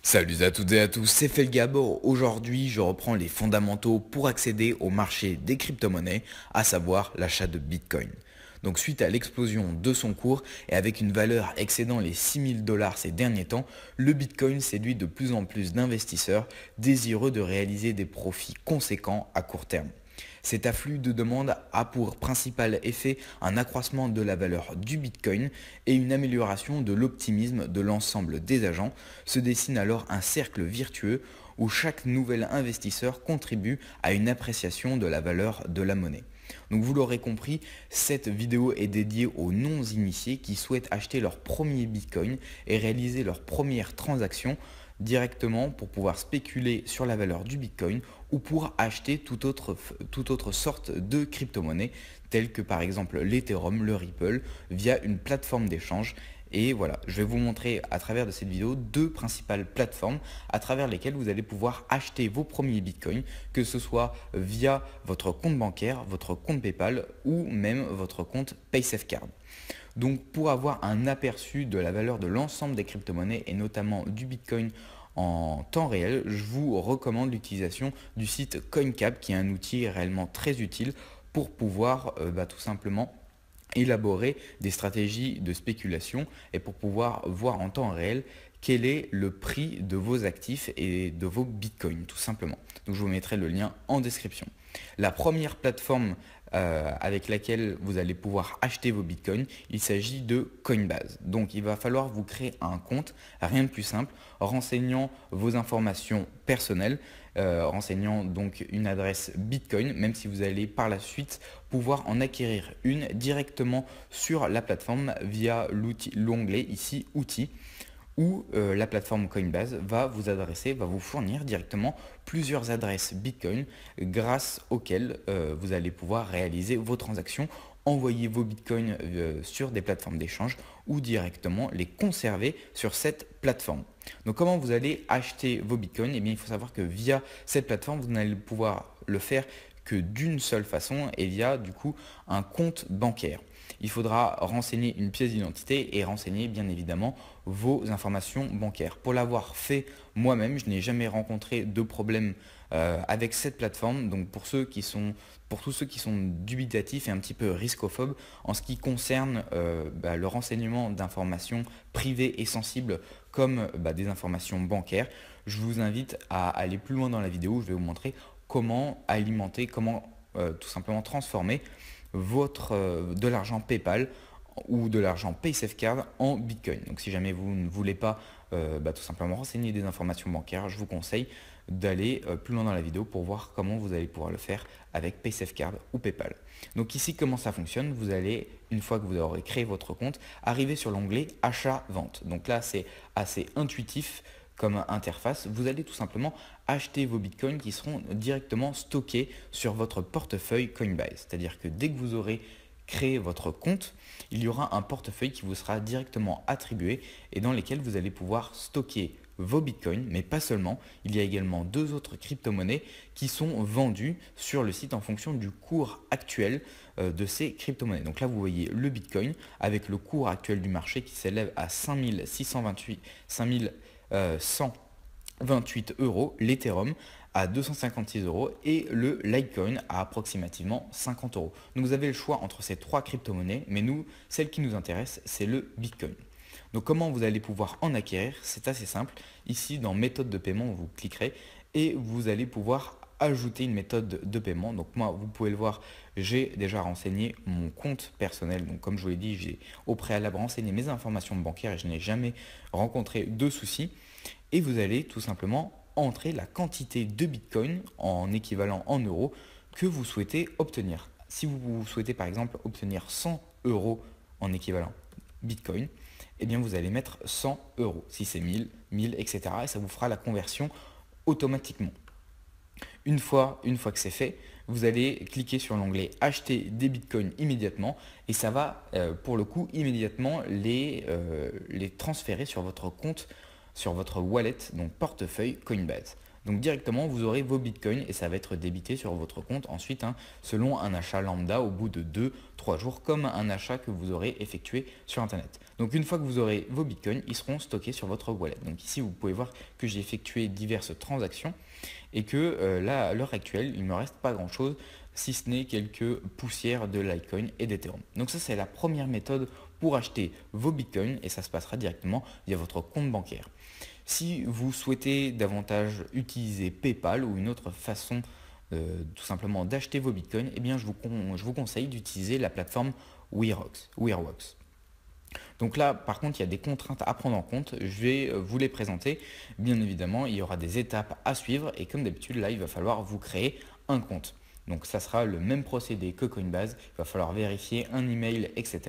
Salut à toutes et à tous, c'est Felgabor. Aujourd'hui, je reprends les fondamentaux pour accéder au marché des crypto-monnaies, à savoir l'achat de Bitcoin. Donc suite à l'explosion de son cours et avec une valeur excédant les 6000 dollars ces derniers temps, le Bitcoin séduit de plus en plus d'investisseurs désireux de réaliser des profits conséquents à court terme. Cet afflux de demandes a pour principal effet un accroissement de la valeur du Bitcoin et une amélioration de l'optimisme de l'ensemble des agents. Se dessine alors un cercle vertueux où chaque nouvel investisseur contribue à une appréciation de la valeur de la monnaie. Donc vous l'aurez compris, cette vidéo est dédiée aux non-initiés qui souhaitent acheter leur premier Bitcoin et réaliser leur première transaction directement pour pouvoir spéculer sur la valeur du Bitcoin ou pour acheter toute autre sorte de crypto-monnaie telle que par exemple l'Ethereum, le Ripple via une plateforme d'échange. Et voilà, je vais vous montrer à travers de cette vidéo deux principales plateformes à travers lesquelles vous allez pouvoir acheter vos premiers bitcoins, que ce soit via votre compte bancaire, votre compte PayPal ou même votre compte PaySafeCard. Donc pour avoir un aperçu de la valeur de l'ensemble des crypto-monnaies et notamment du Bitcoin en temps réel, je vous recommande l'utilisation du site CoinCap qui est un outil réellement très utile pour pouvoir tout simplement élaborer des stratégies de spéculation et pour pouvoir voir en temps réel quel est le prix de vos actifs et de vos bitcoins tout simplement. Donc je vous mettrai le lien en description. La première plateforme avec laquelle vous allez pouvoir acheter vos bitcoins, il s'agit de Coinbase. Donc il va falloir vous créer un compte, rien de plus simple, renseignant vos informations personnelles, renseignant donc une adresse Bitcoin, même si vous allez par la suite pouvoir en acquérir une directement sur la plateforme via l'onglet ici Outils où la plateforme Coinbase va vous adresser, va vous fournir directement plusieurs adresses Bitcoin grâce auxquelles vous allez pouvoir réaliser vos transactions, envoyer vos Bitcoins sur des plateformes d'échange ou directement les conserver sur cette plateforme. Donc comment vous allez acheter vos Bitcoins? Eh bien il faut savoir que via cette plateforme, vous n'allez pouvoir le faire que d'une seule façon et via du coup un compte bancaire. Il faudra renseigner une pièce d'identité et renseigner bien évidemment vos informations bancaires. Pour l'avoir fait moi-même, je n'ai jamais rencontré de problème avec cette plateforme. Donc pour tous ceux qui sont dubitatifs et un petit peu riscophobes en ce qui concerne le renseignement d'informations privées et sensibles comme des informations bancaires, je vous invite à aller plus loin dans la vidéo. Je vais vous montrer comment alimenter, comment tout simplement transformer de l'argent PayPal ou de l'argent PaySafeCard en Bitcoin. Donc si jamais vous ne voulez pas tout simplement renseigner des informations bancaires, je vous conseille d'aller plus loin dans la vidéo pour voir comment vous allez pouvoir le faire avec PaySafeCard ou PayPal. Donc ici comment ça fonctionne, vous allez, une fois que vous aurez créé votre compte, arriver sur l'onglet achat-vente. Donc là c'est assez intuitif comme interface, vous allez tout simplement acheter vos bitcoins qui seront directement stockés sur votre portefeuille Coinbase. C'est-à-dire que dès que vous aurez créé votre compte, il y aura un portefeuille qui vous sera directement attribué et dans lesquels vous allez pouvoir stocker vos bitcoins, mais pas seulement. Il y a également deux autres crypto-monnaies qui sont vendues sur le site en fonction du cours actuel de ces crypto-monnaies. Donc là, vous voyez le bitcoin avec le cours actuel du marché qui s'élève à 5128 euros, l'Ethereum à 256 euros et le Litecoin à approximativement 50 euros. Donc vous avez le choix entre ces trois crypto-monnaies, mais nous, celle qui nous intéresse, c'est le Bitcoin. Donc comment vous allez pouvoir en acquérir? C'est assez simple. Ici, dans méthode de paiement, vous cliquerez et vous allez pouvoir ajouter une méthode de paiement. Donc moi, vous pouvez le voir, j'ai déjà renseigné mon compte personnel. Donc comme je vous l'ai dit, j'ai au préalable renseigné mes informations bancaires et je n'ai jamais rencontré de soucis. Et vous allez tout simplement entrer la quantité de Bitcoin en équivalent en euros que vous souhaitez obtenir. Si vous souhaitez par exemple obtenir 100 euros en équivalent Bitcoin, eh bien vous allez mettre 100 euros. Si c'est 1000, 1000, etc. Et ça vous fera la conversion automatiquement. Une fois que c'est fait, vous allez cliquer sur l'onglet acheter des bitcoins immédiatement et ça va pour le coup immédiatement les transférer sur votre compte, sur votre wallet, donc portefeuille Coinbase. Donc directement, vous aurez vos bitcoins et ça va être débité sur votre compte ensuite, hein, selon un achat lambda au bout de 2-3 jours, comme un achat que vous aurez effectué sur Internet. Donc une fois que vous aurez vos bitcoins, ils seront stockés sur votre wallet. Donc ici, vous pouvez voir que j'ai effectué diverses transactions et que là, à l'heure actuelle, il ne me reste pas grand-chose, si ce n'est quelques poussières de Litecoin et d'Ethereum. Donc ça, c'est la première méthode pour acheter vos bitcoins et ça se passera directement via votre compte bancaire. Si vous souhaitez davantage utiliser PayPal ou une autre façon tout simplement d'acheter vos bitcoins, eh bien je vous conseille d'utiliser la plateforme Wearwox. Donc là, par contre, il y a des contraintes à prendre en compte. Je vais vous les présenter. Bien évidemment, il y aura des étapes à suivre et comme d'habitude, là, il va falloir vous créer un compte. Donc ça sera le même procédé que Coinbase. Il va falloir vérifier un email, etc.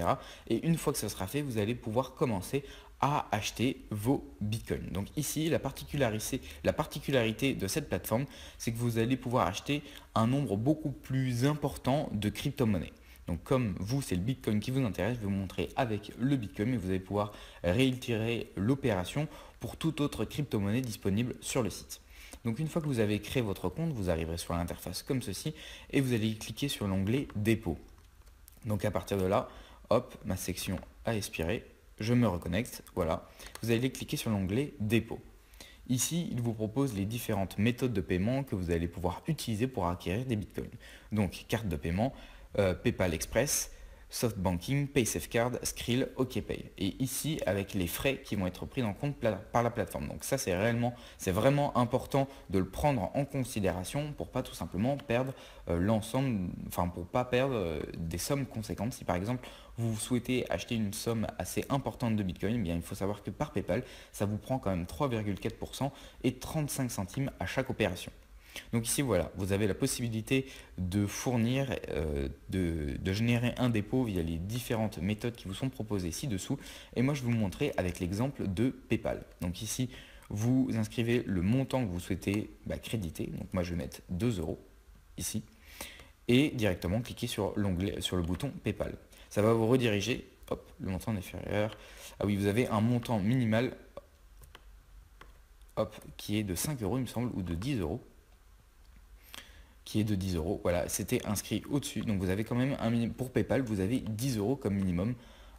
Et une fois que ce sera fait, vous allez pouvoir commencer à acheter vos bitcoins. Donc ici, la particularité de cette plateforme, c'est que vous allez pouvoir acheter un nombre beaucoup plus important de crypto-monnaies. Donc comme vous, c'est le Bitcoin qui vous intéresse, je vais vous montrer avec le Bitcoin, mais vous allez pouvoir réitérer l'opération pour toute autre crypto-monnaie disponible sur le site. Donc une fois que vous avez créé votre compte, vous arriverez sur l'interface comme ceci et vous allez cliquer sur l'onglet dépôt. Donc à partir de là, hop, ma section a expiré, je me reconnecte, voilà. Vous allez cliquer sur l'onglet dépôt. Ici, il vous propose les différentes méthodes de paiement que vous allez pouvoir utiliser pour acquérir des bitcoins. Donc carte de paiement, PayPal Express, Soft Banking, PaySafeCard, Skrill, OKPay. Et ici, avec les frais qui vont être pris en compte par la plateforme. Donc ça, c'est vraiment important de le prendre en considération pour pas tout simplement perdre l'ensemble, enfin pour pas perdre des sommes conséquentes. Si par exemple, vous souhaitez acheter une somme assez importante de Bitcoin, eh bien, il faut savoir que par PayPal, ça vous prend quand même 3,4% et 35 centimes à chaque opération. Donc ici, voilà, vous avez la possibilité de fournir, de générer un dépôt via les différentes méthodes qui vous sont proposées ci-dessous. Et moi, je vais vous montrer avec l'exemple de PayPal. Donc ici, vous inscrivez le montant que vous souhaitez créditer. Donc moi, je vais mettre 2 euros ici. Et directement, cliquer sur le bouton PayPal. Ça va vous rediriger, hop, le montant inférieur. Ah oui, vous avez un montant minimal, hop, qui est de 5 euros, il me semble, ou de 10 euros. Qui est de 10 euros. Voilà, c'était inscrit au-dessus. Donc vous avez quand même un minimum. Pour PayPal, vous avez 10 euros comme minimum.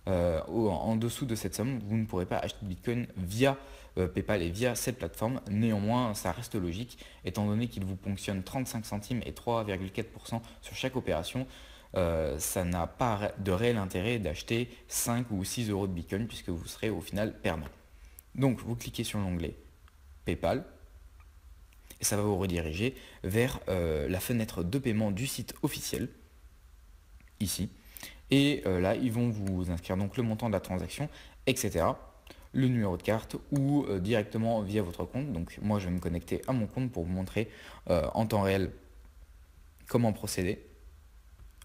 En dessous de cette somme, vous ne pourrez pas acheter de Bitcoin via PayPal et via cette plateforme. Néanmoins, ça reste logique, étant donné qu'il vous ponctionne 35 centimes et 3,4% sur chaque opération. Ça n'a pas de réel intérêt d'acheter 5 ou 6 euros de Bitcoin puisque vous serez au final perdant. Donc vous cliquez sur l'onglet PayPal. Et ça va vous rediriger vers la fenêtre de paiement du site officiel, ici. Et là, ils vont vous inscrire donc le montant de la transaction, etc. Le numéro de carte ou directement via votre compte. Donc moi, je vais me connecter à mon compte pour vous montrer en temps réel comment procéder.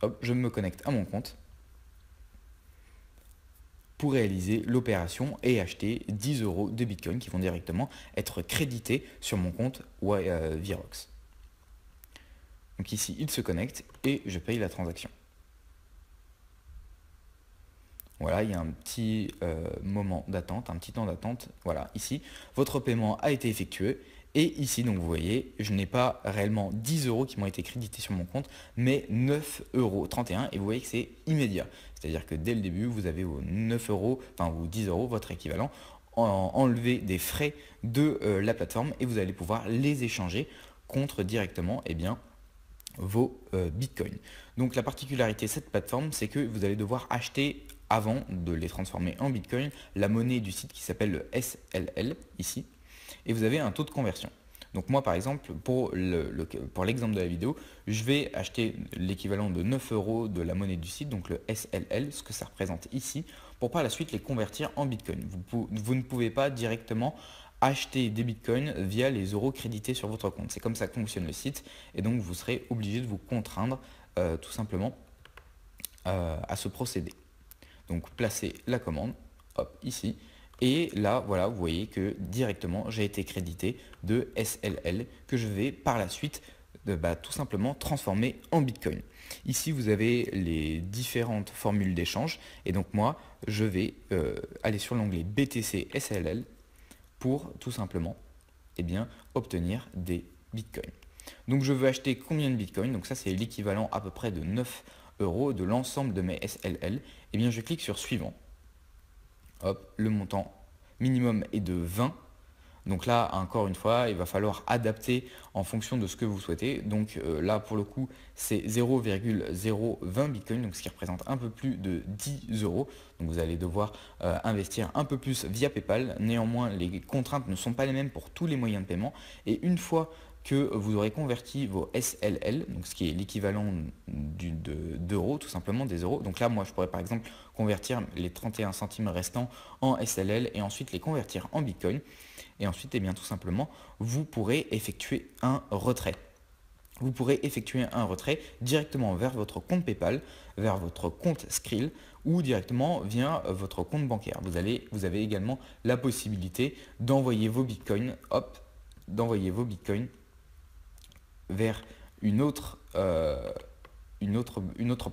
Hop, je me connecte à mon compte pour réaliser l'opération et acheter 10 euros de Bitcoin qui vont directement être crédités sur mon compte Wearwox. Donc ici, il se connecte et je paye la transaction. Voilà, il y a un petit moment d'attente, un petit temps d'attente. Voilà, ici, votre paiement a été effectué. Et ici, donc vous voyez, je n'ai pas réellement 10 euros qui m'ont été crédités sur mon compte, mais 9,31 euros. Et vous voyez que c'est immédiat. C'est-à-dire que dès le début, vous avez vos 9 euros, enfin vos 10 euros, votre équivalent, enlevé des frais de la plateforme et vous allez pouvoir les échanger contre directement vos bitcoins. Donc la particularité de cette plateforme, c'est que vous allez devoir acheter avant de les transformer en bitcoin la monnaie du site qui s'appelle le SLL ici. Et vous avez un taux de conversion. Donc moi par exemple, pour l'exemple de la vidéo, je vais acheter l'équivalent de 9 euros de la monnaie du site, donc le SLL, ce que ça représente ici, pour par la suite les convertir en Bitcoin. Vous ne pouvez pas directement acheter des Bitcoins via les euros crédités sur votre compte. C'est comme ça que fonctionne le site et donc vous serez obligé de vous contraindre tout simplement à ce procédé. Donc placez la commande, hop, ici. Et là, voilà, vous voyez que directement, j'ai été crédité de SLL que je vais par la suite tout simplement transformer en Bitcoin. Ici, vous avez les différentes formules d'échange. Et donc moi, je vais aller sur l'onglet BTC SLL pour tout simplement obtenir des bitcoins. Donc je veux acheter combien de bitcoins? Donc ça c'est l'équivalent à peu près de 9 euros de l'ensemble de mes SLL. Je clique sur suivant. Hop, le montant minimum est de 20. Donc là, encore une fois, il va falloir adapter en fonction de ce que vous souhaitez. Donc là, pour le coup, c'est 0,020 Bitcoin, donc ce qui représente un peu plus de 10 euros. Donc vous allez devoir investir un peu plus via PayPal. Néanmoins, les contraintes ne sont pas les mêmes pour tous les moyens de paiement. Et une fois que vous aurez converti vos SLL, donc ce qui est l'équivalent d'euros, tout simplement des euros. Donc là, moi, je pourrais par exemple convertir les 31 centimes restants en SLL et ensuite les convertir en Bitcoin. Et ensuite, tout simplement, vous pourrez effectuer un retrait. Vous pourrez effectuer un retrait directement vers votre compte PayPal, vers votre compte Skrill ou directement via votre compte bancaire. Vous avez également la possibilité d'envoyer vos bitcoins, vers une autre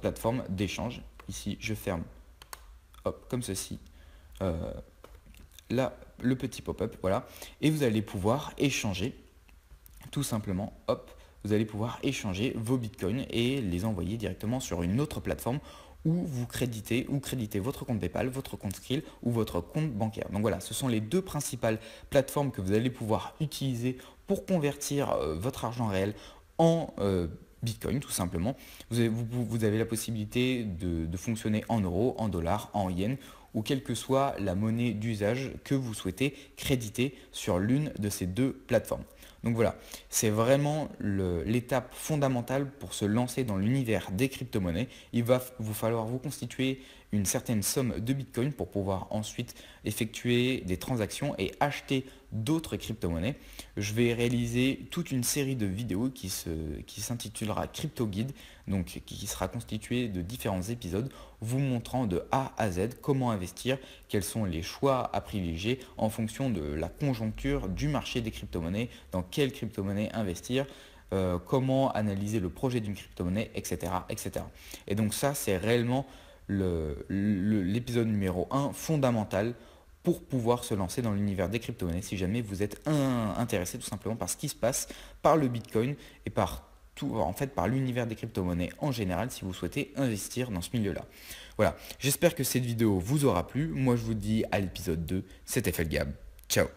plateforme d'échange. Ici, je ferme, comme ceci. Là, le petit pop-up, voilà, et vous allez pouvoir échanger, tout simplement, vous allez pouvoir échanger vos bitcoins et les envoyer directement sur une autre plateforme où vous créditez votre compte PayPal, votre compte Skrill ou votre compte bancaire. Donc voilà, ce sont les deux principales plateformes que vous allez pouvoir utiliser pour convertir votre argent réel en Bitcoin, tout simplement. Vous avez la possibilité de fonctionner en euros, en dollars, en yens, ou quelle que soit la monnaie d'usage que vous souhaitez créditer sur l'une de ces deux plateformes. Donc voilà, c'est vraiment l'étape fondamentale pour se lancer dans l'univers des crypto-monnaies. Il va vous falloir vous constituer une certaine somme de Bitcoin pour pouvoir ensuite effectuer des transactions et acheter d'autres crypto-monnaies. Je vais réaliser toute une série de vidéos qui s'intitulera Crypto Guide, donc qui sera constituée de différents épisodes vous montrant de A à Z comment investir, quels sont les choix à privilégier en fonction de la conjoncture du marché des crypto-monnaies, dans quelle crypto-monnaie investir, comment analyser le projet d'une crypto-monnaie, etc., etc. Et donc ça, c'est réellement l'épisode numéro 1 fondamental pour pouvoir se lancer dans l'univers des crypto-monnaies si jamais vous êtes intéressé tout simplement par ce qui se passe, par le Bitcoin et par l'univers des crypto-monnaies en général si vous souhaitez investir dans ce milieu-là. Voilà, j'espère que cette vidéo vous aura plu. Moi, je vous dis à l'épisode 2. C'était Felgab. Ciao.